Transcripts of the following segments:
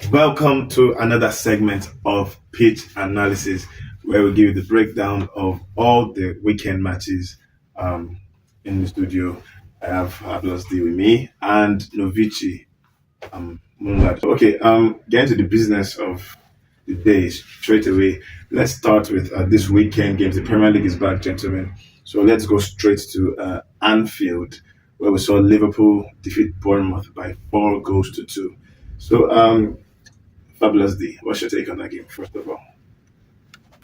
Welcome to another segment of Pitch Analysis, where we give you the breakdown of all the weekend matches. In the studio, I have Fabulous D with me and Novici Mungad. Okay, getting to the business of the day straight away. Let's start with this weekend games. The Premier League is back, gentlemen. So let's go straight to Anfield, where we saw Liverpool defeat Bournemouth by 4 goals to 2. So, Fabulous D, what's your take on that game, first of all?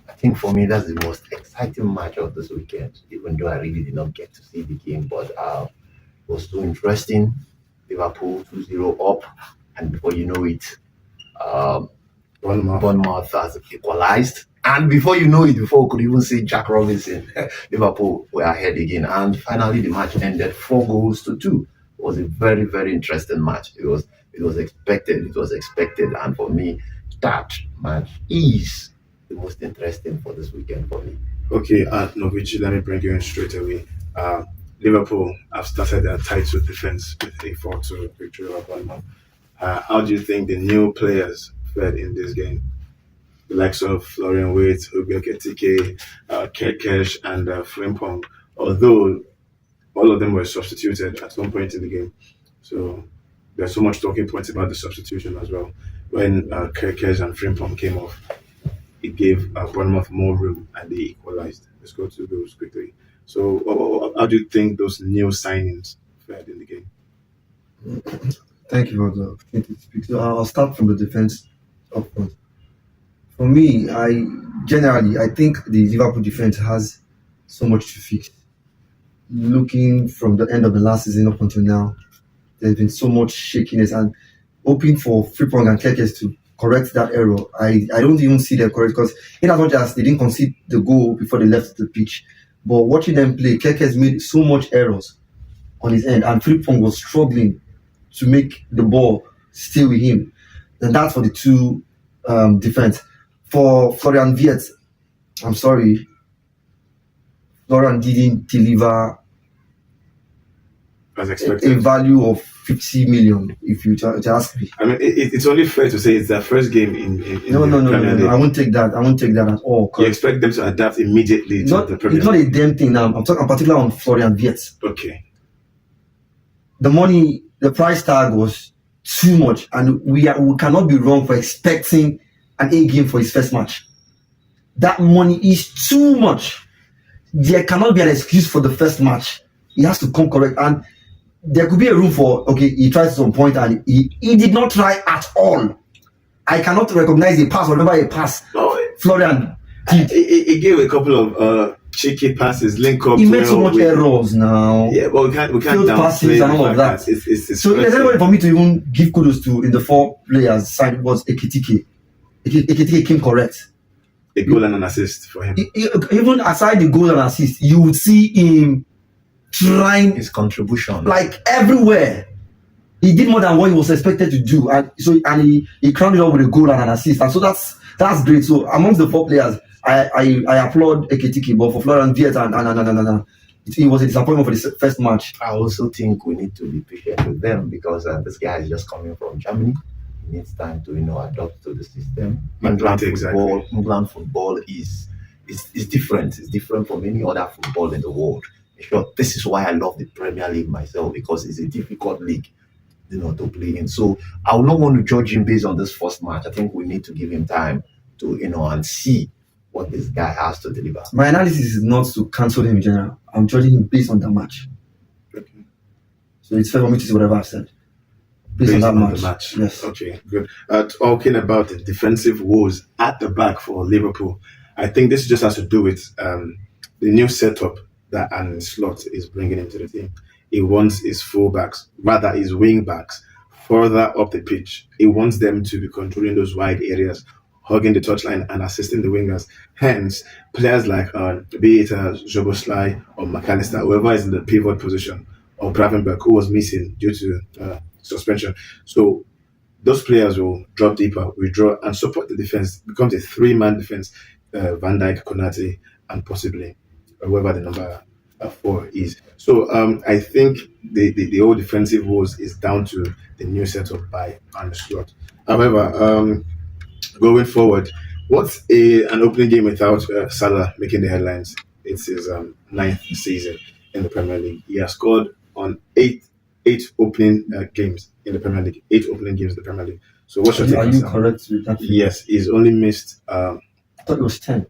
I think for me, that's the most exciting match of this weekend, even though I really did not get to see the game, but it was so interesting. Liverpool 2-0 up, and before you know it, um, Bournemouth has equalized. And before you know it, before we could even see Jack Robinson, Liverpool were ahead again. And finally, the match ended 4 goals to 2. It was a very, very interesting match. It was expected. It was expected. And for me, that match is the most interesting for this weekend for me. Okay, Novici, let me bring you in straight away. Liverpool have started their title defense with a 4-2 victory over Bournemouth. How do you think the new players fared in this game? The likes of Florian Wirtz, Hugo Ketike, Kekesh, and Frimpong, although all of them were substituted at some point in the game. So there's so much talking points about the substitution as well. When Kekesh and Frimpong came off, it gave Bournemouth more room and they equalized. Let's go to those quickly. So, how do you think those new signings fared in the game? Thank you for the opportunity to speak. So I'll start from the defense up front. For me, I think the Liverpool defense has so much to fix. Looking from the end of the last season up until now, there's been so much shakiness and hoping for Frimpong and Kekes to correct that error. I don't even see them correct because in as much as they didn't concede the goal before they left the pitch, but watching them play, Kekes made so much errors on his end and Frimpong was struggling to make the ball stay with him. And that's for the two defense. For Florian Wirtz, I'm sorry, Florian didn't deliver As a expected. value of 50 million, if you to ask me. I mean, it's only fair to say it's their first game in No, the no, no, no, Premier no. League. I won't take that. I won't take that at all. You expect them to adapt immediately to Not, the Premier it's not League. a damn thing now. I'm talking particularly on Florian Wirtz. Okay. The money, the price tag was too much, and we cannot be wrong for expecting an A game for his first match. That money is too much. There cannot be an excuse for the first match. He has to come correct, and there could be a room for he tried some point and he did not try at all. I cannot recognize a pass or remember a pass. No, Florian did. he gave a couple of cheeky passes, link up. He made so much errors now. Yeah, but we can't Failed downplay passes and the all of fact that. It's So if there's anybody for me to even give kudos to in the 4 players signed was Ekitike. Ekitike came correct. a goal and an assist for him. Even aside the goal and assist, you would see him trying His contribution. like everywhere. He did more than what he was expected to do, and he crowned it up with a goal and an assist, and so that's great. So amongst the 4 players, I applaud Ekitike, but for Florian Wirtz and it was a disappointment for the first match. I also think we need to be patient with them because this guy is just coming from Germany. He needs time to adapt to the system. Exactly. England football is different. It's different from any other football in the world. In short, this is why I love the Premier League myself because it's a difficult league, to play in. So I would not want to judge him based on this first match. I think we need to give him time to and see what this guy has to deliver. My analysis is not to cancel him in general. I'm judging him based on that match. Okay. So it's fair for me to say whatever I've said. Based on that the match. match. Yes. Okay, good. Talking about the defensive woes at the back for Liverpool, I think this just has to do with the new setup that Arne Slot is bringing into the team. He wants his fullbacks, rather his wing backs, further up the pitch. He wants them to be controlling those wide areas, hugging the touchline and assisting the wingers. Hence, players like be it Joboslai or McAllister, whoever is in the pivot position, or Gravenberg, who was missing due to suspension. So those players will drop deeper, withdraw, and support the defense. It becomes a 3-man defense: Van Dijk, Konate, and possibly whoever the number 4 is. So I think the old defensive woes is down to the new setup by Arne Slot. However, going forward, what's an opening game without Salah making the headlines? It's his ninth season in the Premier League. He has scored on eight opening games in the Premier League. 8 opening games in the Premier League. So what's your take Are on you Salah? correct with that? Yes, he's only missed I thought it was 10.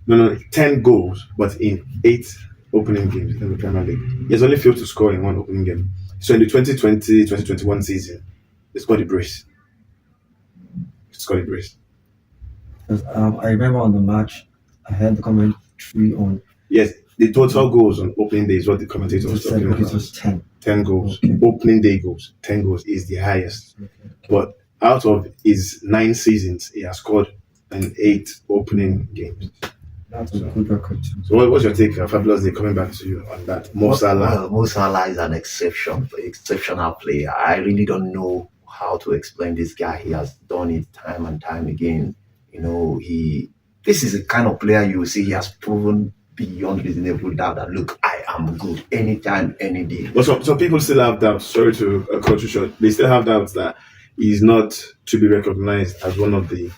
no 10 goals, but in 8 opening games in the Premier League. He has only failed to score in one opening game. So in the 2020-2021 season, he scored a brace. He scored a brace. Because I remember on the match, I heard the commentary on. Yes, the total goals on opening day is what the commentator It was said talking okay, it about. was 10. 10 goals. Okay. Opening day goals. 10 goals is the highest. Okay. But out of his 9 seasons, he has scored in 8 opening games. That's a good record too. So what's your take, Fabulous Day, coming back to you on that? Mo Salah. Well, Mo Salah is an exceptional player. I really don't know how to explain this guy. He has done it time and time again. This is the kind of player you will see he has proven beyond reasonable doubt that look, I am good anytime, any day. But some people still have doubts. Sorry to cut you short. They still have doubts that he's not to be recognized as one of the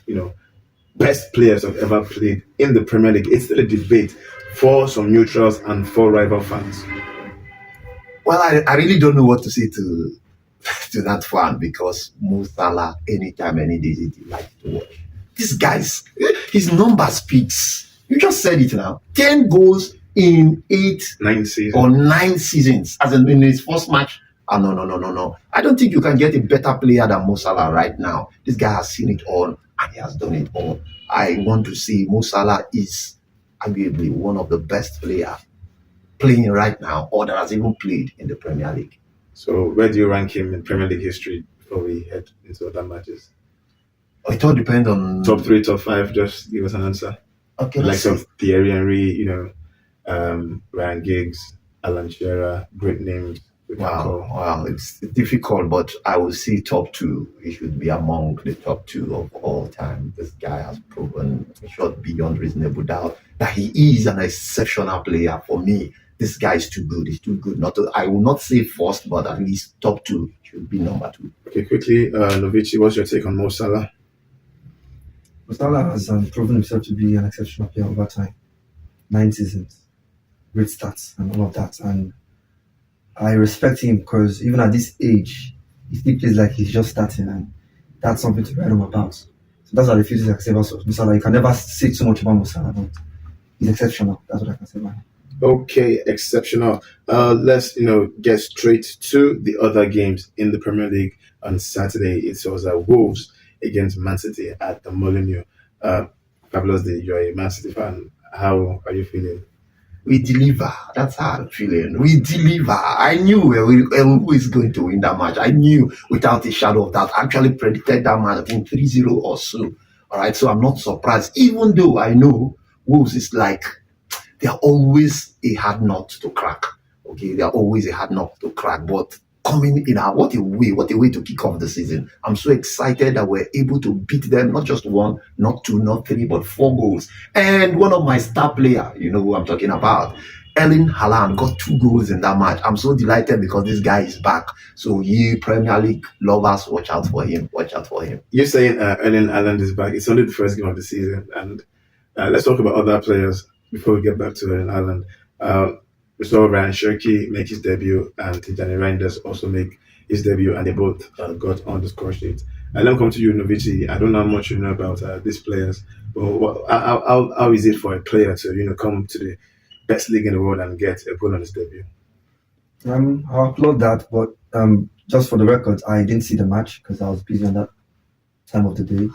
best players I've ever played in the Premier League. It's still a debate for some neutrals and for rival fans. Well, I really don't know what to say to to that fan because Mo Salah, anytime, any day, he likes to watch. This guy's his number speaks. You just said it now. 10 goals in 9 seasons. or 9 seasons, as in his first match. No. I don't think you can get a better player than Mo Salah right now. This guy has seen it all and he has done it all. I want to see Mo Salah is arguably one of the best players playing right now or that has even played in the Premier League. So where do you rank him in Premier League history before we head into other matches? It all depends on Top 3, top 5, just give us an answer. Okay, Like let's see. of Thierry Henry, Ryan Giggs, Alan Shearer, great names. We can call. Wow, it's difficult, but I will see top 2. He should be among the top 2 of all time. This guy has proven, shot beyond reasonable doubt, that he is an exceptional player. For me, this guy is too good. He's too good. I will not say first, but at least top 2 should be number 2. Okay, quickly, Novici, what's your take on Mo Salah? Salah has proven himself to be an exceptional player over time. 9 seasons, great stats, and all of that. And I respect him because even at this age, he still plays like he's just starting, and that's something to write home about. So that's what the few things I can say about Mo Salah. You can never say too much about Mo Salah, but he's exceptional. That's what I can say about him. Okay, exceptional. Let's get straight to the other games in the Premier League on Saturday. It was Wolves against Man City at the Molineux. Fabulous Day, you're a Man City fan. How are you feeling? We deliver. That's how I'm feeling. We deliver. I knew who is going to win that match. I knew without a shadow of doubt. I actually predicted that match, I think 3-0 or so. All right, so I'm not surprised, even though I know Wolves is like, they're always a hard nut to crack. Okay, they're always a hard nut to crack. But coming in, what a way to kick off the season. I'm so excited that we're able to beat them, not just 1, not 2, not 3, but 4 goals. And one of my star players, you know who I'm talking about, Erling Haaland, got 2 goals in that match. I'm so delighted because this guy is back. So you Premier League lovers, watch out for him. Watch out for him. You're saying Erling Haaland is back. It's only the first game of the season. And let's talk about other players before we get back to Erling Haaland. We saw Ryan Cherki make his debut and Tijani Reinders also make his debut, and they both got on the score sheet. And let me come to you, Novici. I don't know how much you know about these players, but how is it for a player to come to the best league in the world and get a goal on his debut? I applaud that, but just for the record, I didn't see the match because I was busy on that time of the day.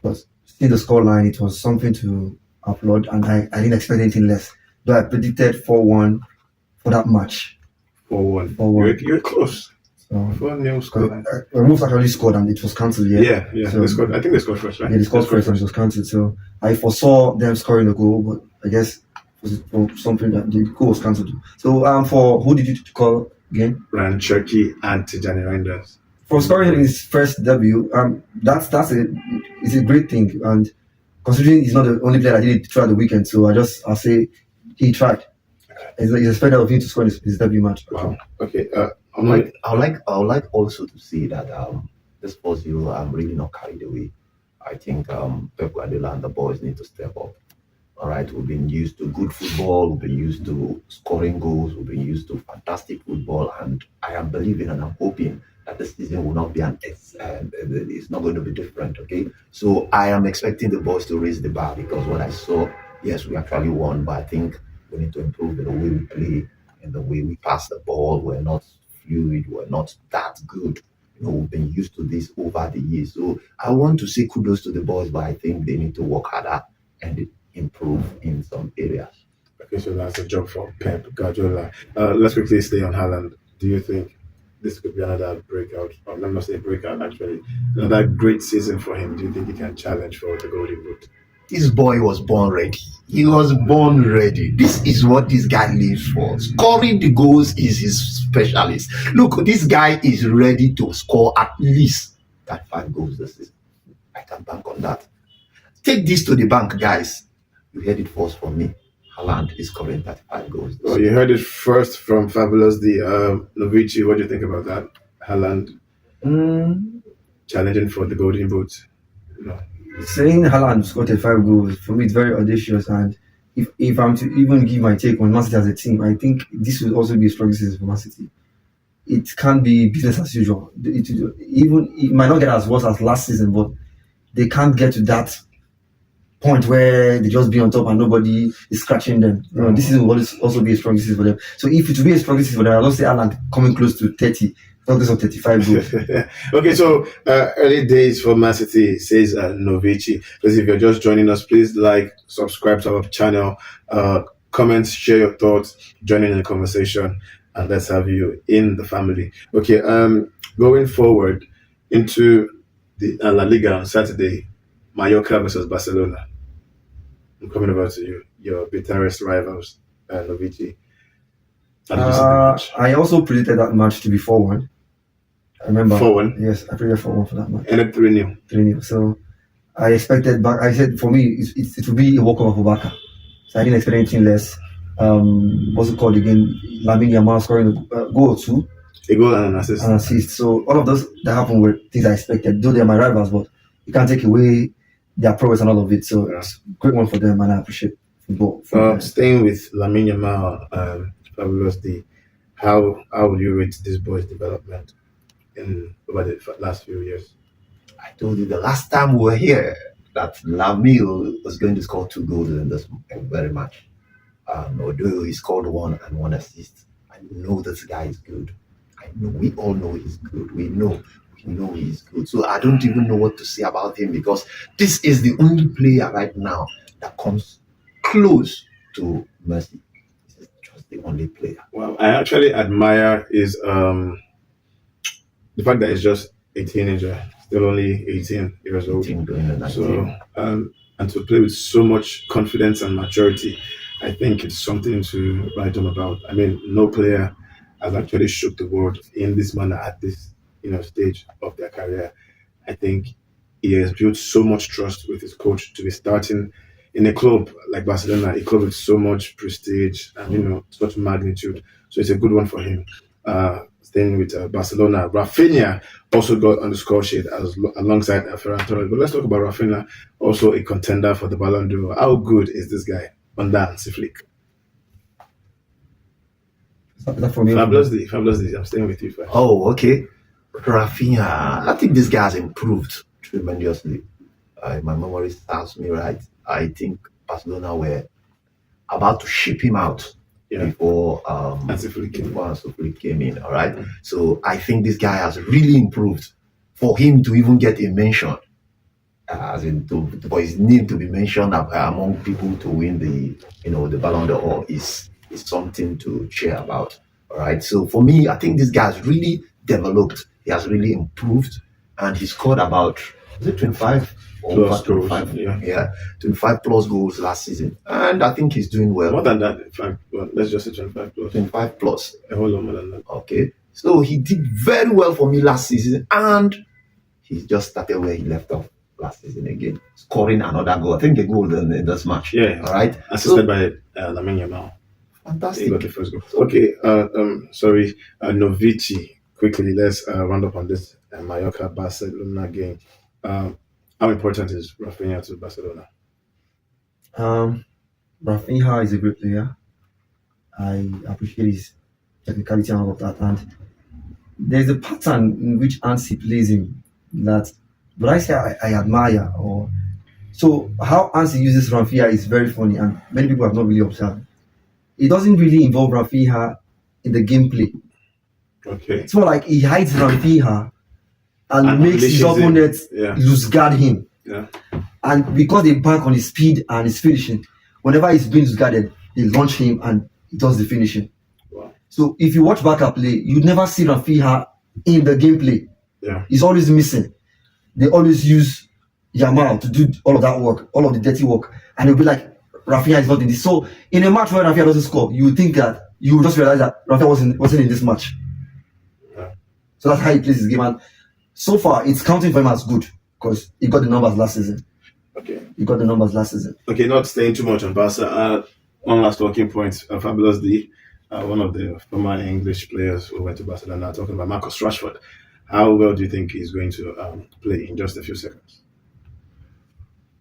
But seeing the scoreline, it was something to applaud, and I didn't expect anything less. Though I predicted 4-1 for that match. 4-1. 4-1. You're close. So 4-0 scoreline. Wolves actually scored and it was cancelled. Yeah. So, They scored. I think they scored first, right? Yeah, they scored first and it was cancelled. So I foresaw them scoring a goal, but I guess it was for something that the goal was cancelled. So for who did you call again? Ryan Cherki and Tijani Reinders. For scoring his first debut, that's it's a great thing, and considering he's not the only player that did it throughout the weekend, so I'll say he tried. It's expected of him to score his debut match. Wow. Okay. I would like also to say that this 4-0, I'm really not carried away. I think Pep Guardiola and the boys need to step up. All right, we've been used to good football, we've been used to scoring goals, we've been used to fantastic football, and I am believing and I'm hoping that this season will not be it's not going to be different. Okay, so I am expecting the boys to raise the bar because what I saw, yes, we actually won, but I think we need to improve in the way we play, in the way we pass the ball. We're not fluid, we're not that good. We've been used to this over the years. So I want to say kudos to the boys, but I think they need to work harder and improve in some areas. Okay, so that's a job for Pep Guardiola. Let's quickly stay on Haaland. Do you think this could be another breakout, or let me say breakout actually, another great season for him? Do you think he can challenge for the Golden Boot? This boy was born ready. He was born ready. This is what this guy lives for. Scoring the goals is his specialist. Look, this guy is ready to score at least 35 goals this season. I can bank on that. Take this to the bank, guys. You heard it first from me. Haaland is scoring 35 goals. Well, you heard it first from Fabulous the Novici. What do you think about that? Haaland challenging for the Golden Boot. No. Saying Haaland scored 35 goals, for me, it's very audacious. And if I'm to even give my take on Man City as a team, I think this will also be a strong season for Man City. It can't be business as usual. It might not get as worse as last season, but they can't get to that point where they just be on top and nobody is scratching them. This season will also be a strong season for them. So if it will be a strong season for them, I'll not say Haaland coming close to 30. Focus on 35 goals. Okay, so early days for Man City, says Novici. Because if you're just joining us, please like, subscribe to our channel, comment, share your thoughts, join in the conversation, and let's have you in the family. Okay, going forward into the La Liga on Saturday, Mallorca versus Barcelona. I'm coming over to you, your bitterest rivals, Novici. I also predicted that match to be 4-1. I remember 4-1? Yes, I predicted 4-1 for that match. Ended 3-0. 3-0. So I expected, but I said for me, it would be a walkover for Barca. So I didn't expect anything less. What's it called again? Lamine Yamal scoring a goal or two. A goal and an assist. An assist. So all of those that happened were things I expected. Though they're my rivals, but you can't take away their progress and all of it. So it's a great one for them, and I appreciate football. Staying with Lamine Yamal, Fabulous D, how would you rate this boy's development over the last few years? I told you the last time we were here that Lamille was going to score 2 goals in this very match. Although he scored 1 and 1 assist, I know this guy is good. We all know he's good. We know he's good. So I don't even know what to say about him because this is the only player right now that comes close to Messi. This is just the only player. Well, I actually admire his the fact that he's just a teenager, still only 18 years old. 18 going to 19. So and to play with so much confidence and maturity, I think it's something to write home about. I mean, no player has actually shook the world in this manner at this stage of their career. I think he has built so much trust with his coach to be starting in a club like Barcelona, a club with so much prestige and such magnitude. So it's a good one for him. Staying with Barcelona, Rafinha also got on the score sheet alongside Ferran Torres. But let's talk about Rafinha, also a contender for the Ballon d'Or. How good is this guy on that Flick? Fabulous D, I'm staying with you first. Oh, okay. Rafinha, I think this guy has improved tremendously. If my memory serves me right, I think Barcelona were about to ship him out before Flick came in. All right. So I think this guy has really improved. For him to even get a mention, as in for his name to be mentioned among people to win the Ballon d'Or is something to cheer about. All right. So for me, I think this guy has really developed. He has really improved, and he scored about 25 plus goals. 25 plus goals last season, and I think he's doing well. More than that, in fact. Well, let's just say 25 plus. 25 plus. A whole lot more than that. Okay. So he did very well for me last season, and he just started where he left off last season again, scoring another goal. I think a goal in this match. Yeah. All right. Assisted by Lamine Yamal. He got Fantastic. the first goal. Okay, sorry, Novici. Quickly, let's round up on this Mallorca Barcelona game. How important is Rafinha to Barcelona? Um, Rafinha is a great player. I appreciate his technicality and all of that. And there's a pattern in which Ansi plays him that, but I say I admire. Or so how Ansi uses Rafinha is very funny, and many people have not really observed. It doesn't really involve Rafinha in the gameplay. Okay, It's more like he hides Rafinha and And makes his unleashes him. opponent Yeah, lose guard him. yeah. And because they bank on his speed and his finishing, whenever he's being guarded, they launch him and he does the finishing. Wow. So if you watch Barca play, you never see Rafinha in the gameplay. Yeah. He's always missing. They always use Yamal to do all of that work, all of the dirty work, and it'll be like Rafinha is not in this. So in a match where Rafinha doesn't score, you would think that you would just realize that Rafinha wasn't in this match. Yeah. So that's how he plays his game, and so far it's counting for him as good because he got the numbers last season. Okay. He got the numbers last season. Okay, not staying too much on Barca. One last talking point. Fabulous D, one of the former English players who went to Barcelona, talking about Marcus Rashford. How well do you think he's going to play in just a few seconds?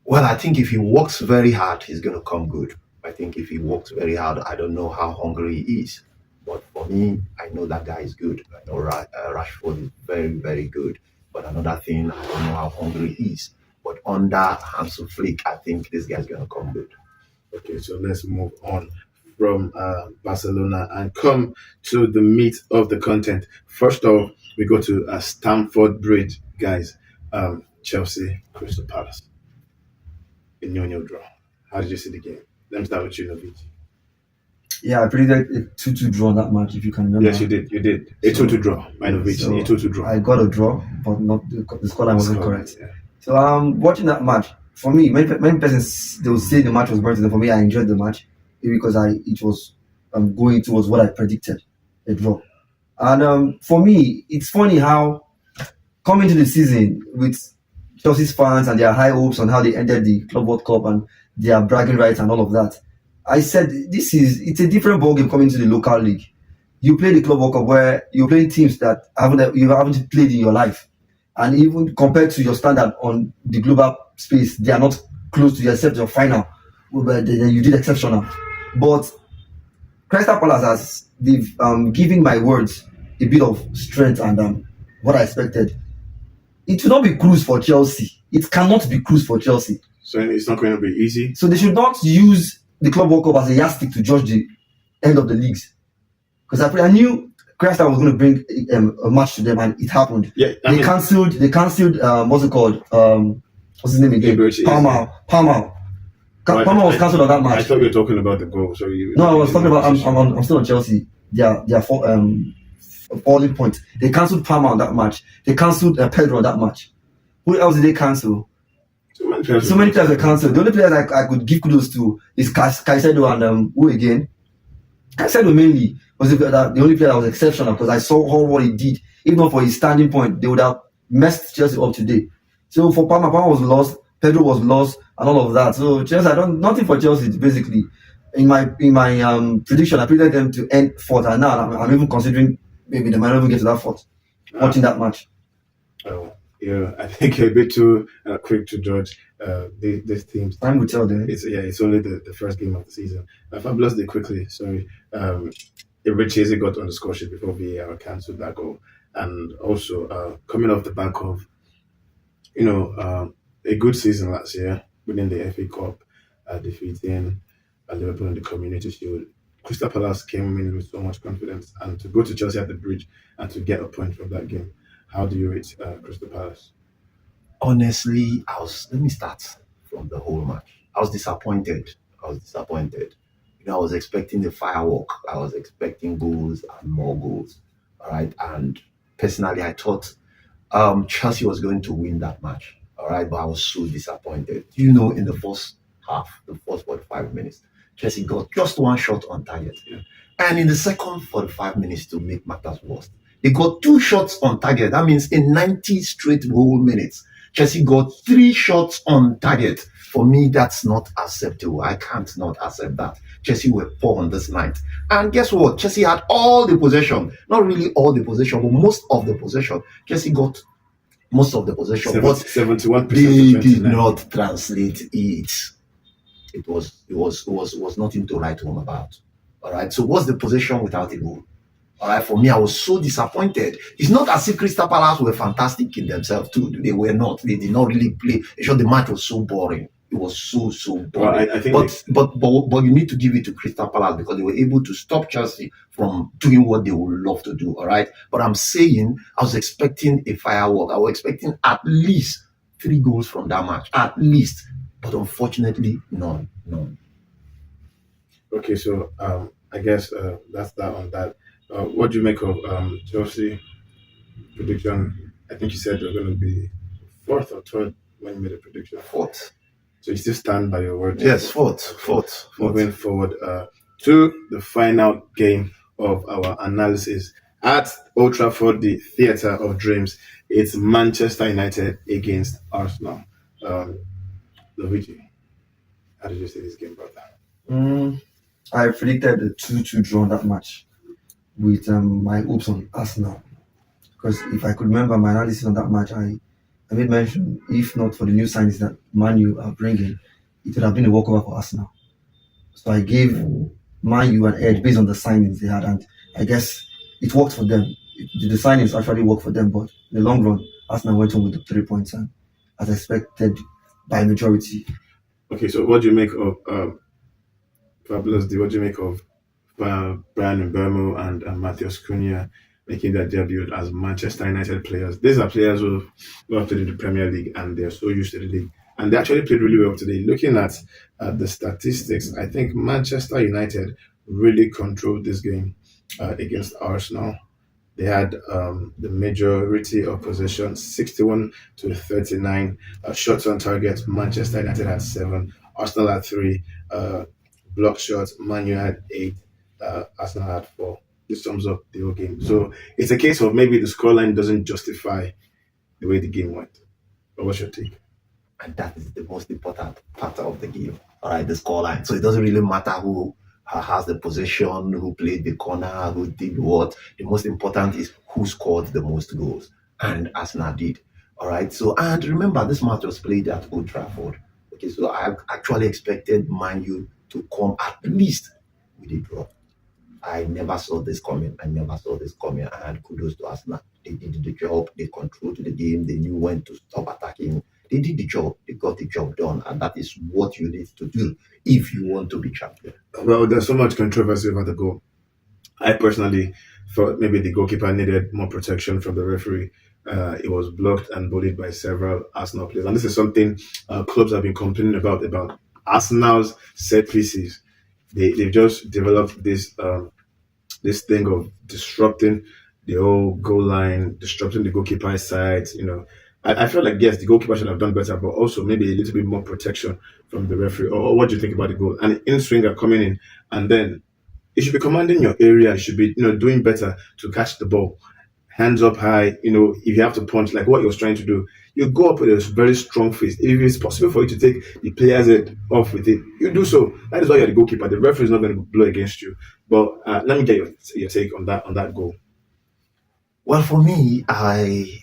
Well, I think if he works very hard, he's going to come good. I think if he works very hard, I don't know how hungry he is. But for me, I know that guy is good. I know Rashford is very, very good. But another thing, I don't know how hungry he is. But under Hansi Flick, I think this guy's going to come good. Okay, so let's move on from Barcelona and come to the meat of the content. First off, we go to Stamford Bridge, guys. Chelsea, Crystal Palace. A 0-0 draw. How did you see the game? Let me start with you, Novich. Yeah, I predicted a 2-2 draw in that match, if you can remember. Yes, you did. You did. A 2-2 draw. By Novich, So, a 2-2 draw. I got a draw, but not the scoreline wasn't correct. Yeah. So watching that match, for me, many persons they will say the match was better. For me, I enjoyed the match because it was going towards what I predicted, a draw. And for me, it's funny how coming to the season with Chelsea's fans and their high hopes on how they ended the Club World Cup and their bragging rights and all of that. I said it's a different ballgame coming to the local league. You play the Club World Cup where you're playing teams that you haven't played in your life. And even compared to your standard on the global space, they are not close to you except your final. But then you did exceptional. But Crystal Palace they've given my words a bit of strength and what I expected. It will not be cruise for Chelsea. It cannot be cruise for Chelsea. So it's not going to be easy. So they should not use the Club World Cup as a yardstick to judge the end of the leagues. Because I knew Crystal was going to bring a match to them, and it happened. Yeah, They cancelled. What's it called? What's his name again? Palmer. Palmer was cancelled on that match. I thought you were talking about the goal. So No, I was talking about. I'm still on Chelsea. Their falling point. They cancelled Palmer on that match. They cancelled Pedro on that match. Who else did they cancel? So many players were cancelled. The only players I could give kudos to is Caicedo and who again? Caicedo mainly was the only player that was exceptional because I saw what he did. Even for his standing point, they would have messed Chelsea up today. So for Palmer was lost, Pedro was lost, and all of that. So Chelsea, nothing for Chelsea basically. In my prediction, I predicted them to end fourth, and now I'm even considering maybe they might not even get to that fourth. Watching that match. Oh, yeah, I think a bit too quick to judge these teams. Time will tell them. It's only the first game of the season. Fabulous did quickly. Sorry, Richie got on the score sheet before VAR cancelled that goal, and also coming off the back of a good season last year, winning the FA Cup, defeating Liverpool in the Community Shield. Crystal Palace came in with so much confidence, and to go to Chelsea at the Bridge and to get a point from that game. How do you rate Crystal Palace? Honestly, let me start from the whole match. I was disappointed. I was expecting the firework. I was expecting goals and more goals. All right. And personally, I thought Chelsea was going to win that match. All right. But I was so disappointed. In the first half, the first 45 minutes, Chelsea got just one shot on target. Yeah. And in the second 45 minutes, to make matters worse, they got two shots on target. That means in 90 straight whole minutes, Chelsea got 3 shots on target. For me, that's not acceptable. I can't not accept that. Chelsea were poor on this night. And guess what? Chelsea had all the possession. Not really all the possession, but most of the possession. Chelsea got most of the possession, but 71% they to did 29. not translate it. It was nothing to write home about. All right. So what's the possession without a goal? All right. For me, I was so disappointed. It's not as if Crystal Palace were fantastic in themselves too. They were not. They did not really play. Sure, the match was so boring. It was so Well, boring. I think But you need to give it to Crystal Palace because they were able to stop Chelsea from doing what they would love to do. All right. But I'm saying I was expecting a firework. I was expecting at least 3 goals from that match. At least. But unfortunately, none. okay, so I guess that's that on that. What do you make of Chelsea prediction? I think you said they're going to be fourth or third when you made a prediction. Fourth. So you still stand by your word? Yes, fourth. Moving forward to the final game of our analysis at Old Trafford, the theatre of dreams. It's Manchester United against Arsenal. Luigi, how did you see this game, brother? I predicted a 2-2 draw in that match with my hopes on Arsenal. Because if I could remember my analysis on that match, I made mention, if not for the new signings that Man U are bringing, it would have been a walkover for Arsenal. So I gave Man U an edge based on the signings they had, and I guess it worked for them. The signings actually worked for them, but in the long run, Arsenal went home with the 3 points, and as expected by majority. Okay, so what do you make of Fabulous D? What do you make of Brian Mbeumo and Matheus Cunha making their debut as Manchester United players? These are players who have played in the Premier League and they're so used to the league. And they actually played really well today. Looking at the statistics, I think Manchester United really controlled this game against Arsenal. They had the majority of possession, 61 to 39. Shots on target, Manchester United had 7, Arsenal had 3. Block shots, Man U had 8, Arsenal had 4. This sums up the whole game. So it's a case of maybe the scoreline doesn't justify the way the game went. But what's your take? And that is the most important part of the game. All right, the scoreline. So it doesn't really matter who has the possession, who played the corner, who did what. The most important is who scored the most goals. And Arsenal did. All right. So, and remember, this match was played at Old Trafford. Okay, so I actually expected Man U to come at least with a draw. I never saw this coming. And kudos to Arsenal. They did the job. They controlled the game. They knew when to stop attacking. They did the job. They got the job done. And that is what you need to do if you want to be champion. Well, there's so much controversy over the goal. I personally thought maybe the goalkeeper needed more protection from the referee. It was blocked and bullied by several Arsenal players. And this is something clubs have been complaining about Arsenal's set pieces. They've just developed this thing of disrupting the whole goal line, disrupting the goalkeeper's side. I feel like yes, the goalkeeper should have done better, but also maybe a little bit more protection from the referee. Or what do you think about the goal? An in-swinger coming in, and then you should be commanding your area. You should be doing better to catch the ball, hands up high. If you have to punch, like what he was trying to do, you go up with a very strong fist. If it's possible for you to take the player's head off with it, you do so. That is why you're the goalkeeper. The referee is not going to blow against you. But let me get your take on that goal. Well, for me, I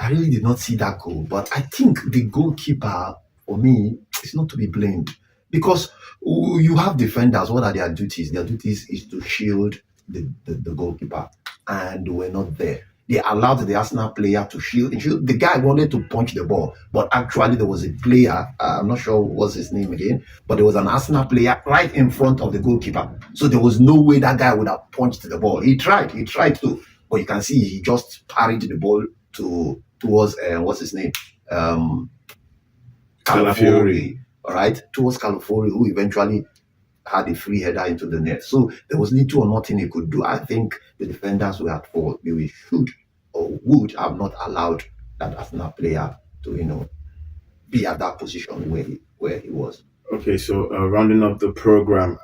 really did not see that goal, but I think the goalkeeper, for me, is not to be blamed because you have defenders. What are their duties? Their duties is to shield the goalkeeper, and we're not there. They allowed the Arsenal player to shield. The guy wanted to punch the ball, but actually there was a player, I'm not sure what's his name again, but there was an Arsenal player right in front of the goalkeeper. So there was no way that guy would have punched the ball. He tried to, but you can see he just parried the ball towards what's his name? Calafiori. All right, towards Calafiori, who eventually had a free header into the net. So there was little or nothing he could do. I think the defenders were at fault. They should or would have not allowed that Arsenal player to, be at that position where he was. Okay, so rounding up the program,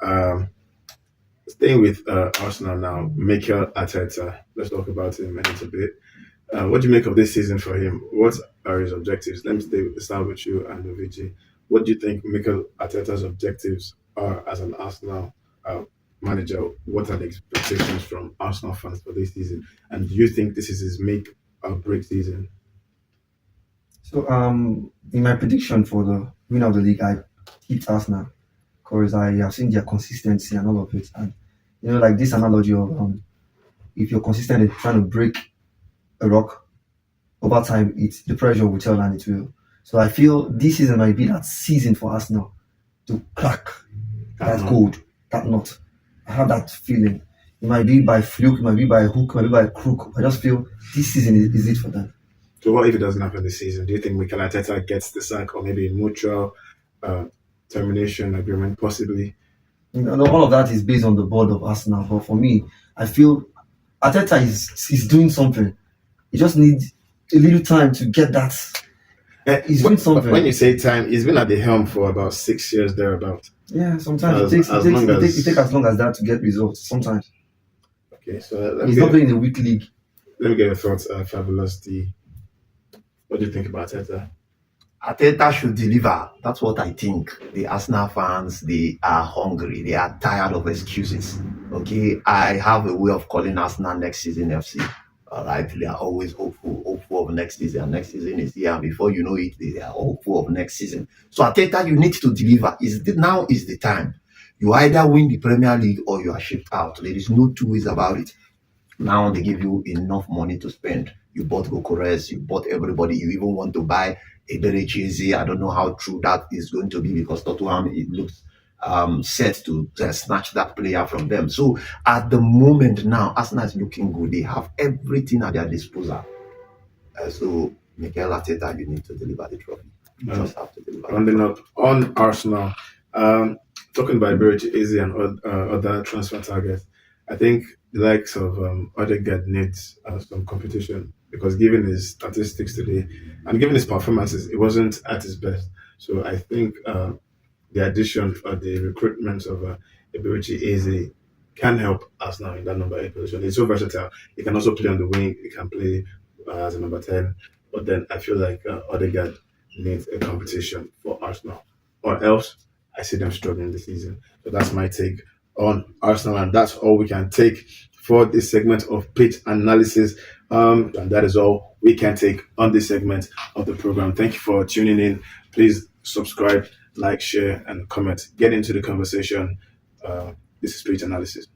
staying with Arsenal now, Mikel Arteta. Let's talk about him a little bit. What do you make of this season for him? What are his objectives? Let me start with you and Luigi. What do you think Mikel Arteta's objectives are as an Arsenal manager? What are the expectations from Arsenal fans for this season? And do you think this is his make or break season? So, in my prediction for the win of the league, I picked Arsenal because I have seen their consistency and all of it. And like this analogy of if you're consistent in trying to break a rock over time, it's the pressure will tell and it will. So I feel this season might be that season for Arsenal to crack that code, that nut. I have that feeling. It might be by fluke, it might be by hook, it might be by crook. I just feel this season is it for them. So what if it doesn't happen this season? Do you think Mikel Arteta gets the sack or maybe a mutual uh, termination agreement possibly? All of that is based on the board of Arsenal. But for me, I feel Arteta is doing something. He just needs a little time to get that. He's doing something. When you say time, he's been at the helm for about 6 years thereabout. Yeah, sometimes it takes as long as that to get results. Sometimes. Okay, so he's not playing in a weak league. Let me get your thoughts, Fabulous D. What do you think about Arteta? Arteta should deliver. That's what I think. The Arsenal fans, they are hungry. They are tired of excuses. Okay, I have a way of calling Arsenal next season FC. All right, they are always hopeful of next season. And next season is here. And before you know it, they are hopeful of next season. So Arteta, you need to deliver. Now is the time. You either win the Premier League or you are shipped out. There is no two ways about it. Now they give you enough money to spend. You bought Gokores, you bought everybody. You even want to buy Eberechieze. I don't know how true that is going to be because Tottenham, it looks set to snatch that player from them. So at the moment now, Arsenal is looking good. They have everything at their disposal. So Mikel Arteta, you need to deliver the trophy. You just have to deliver. Rounding up on Arsenal, talking about Eberechieze and other transfer targets, I think the likes of Odegaard needs some competition because given his statistics today and given his performances, it wasn't at his best. So I think the addition or the recruitment of Eberechieze can help us now in that number 8 position. He's so versatile. He can also play on the wing. He can play as a number 10. But then I feel like Odegaard needs a competition for Arsenal. Or else I see them struggling this season. So that's my take on Arsenal, and that's all we can take for this segment of pitch analysis. And that is all we can take on this segment of the program. Thank you for tuning in. Please subscribe, like, share, and comment. Get into the conversation. This is pitch analysis.